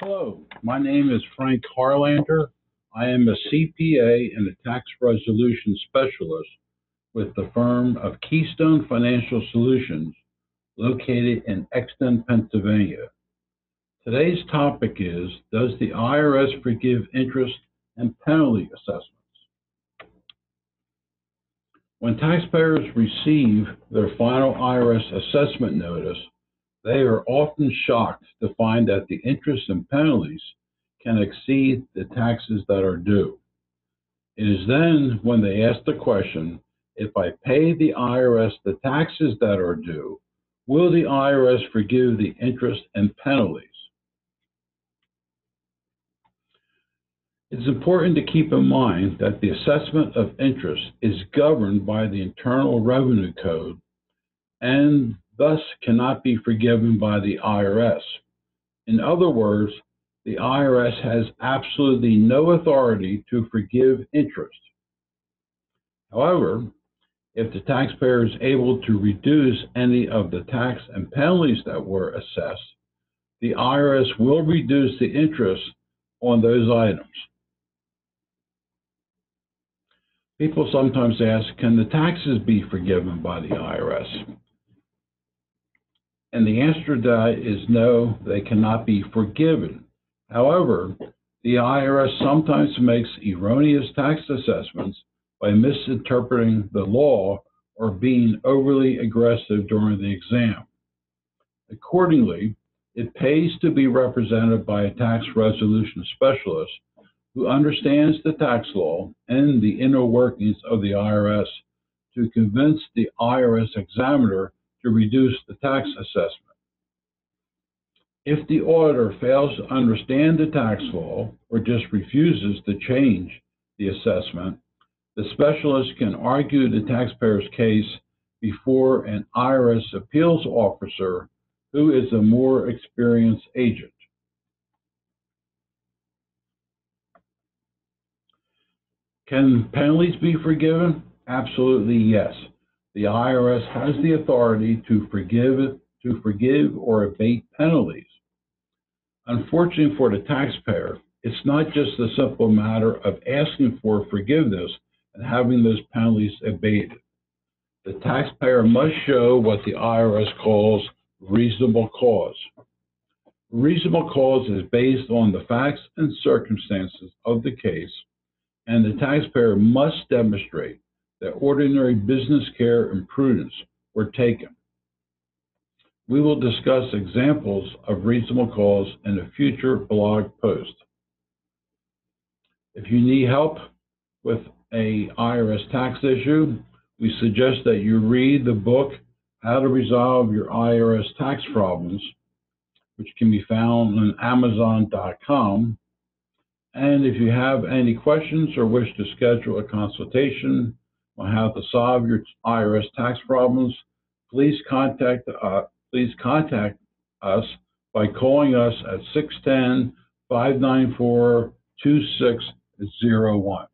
Hello, my name is Frank Harlander. I am a CPA and a tax resolution specialist with the firm of Keystone Financial Solutions located in Exton, Pennsylvania. Today's topic is, does the IRS forgive interest and penalty assessments? When taxpayers receive their final IRS assessment notice, they are often shocked to find that the interest and penalties can exceed the taxes that are due. It is then when they ask the question, if I pay the IRS the taxes that are due, will the IRS forgive the interest and penalties? It's important to keep in mind that the assessment of interest is governed by the Internal Revenue Code and thus cannot be forgiven by the IRS. In other words, the IRS has absolutely no authority to forgive interest. However, if the taxpayer is able to reduce any of the tax and penalties that were assessed, the IRS will reduce the interest on those items. People sometimes ask, can the taxes be forgiven by the IRS? And the answer to that is no, they cannot be forgiven. However, the IRS sometimes makes erroneous tax assessments by misinterpreting the law or being overly aggressive during the exam. Accordingly, it pays to be represented by a tax resolution specialist who understands the tax law and the inner workings of the IRS to convince the IRS examiner to reduce the tax assessment. If the auditor fails to understand the tax law or just refuses to change the assessment, the specialist can argue the taxpayer's case before an IRS appeals officer who is a more experienced agent. Can penalties be forgiven? Absolutely yes. The IRS has the authority to forgive or abate penalties. Unfortunately for the taxpayer, it's not just a simple matter of asking for forgiveness and having those penalties abated. The taxpayer must show what the IRS calls reasonable cause. Reasonable cause is based on the facts and circumstances of the case, and the taxpayer must demonstrate that ordinary business care and prudence were taken. We will discuss examples of reasonable cause in a future blog post. If you need help with an IRS tax issue, we suggest that you read the book, How to Resolve Your IRS Tax Problems, which can be found on Amazon.com. And if you have any questions or wish to schedule a consultation on how to solve your IRS tax problems, please contact us by calling us at 610-594-2601.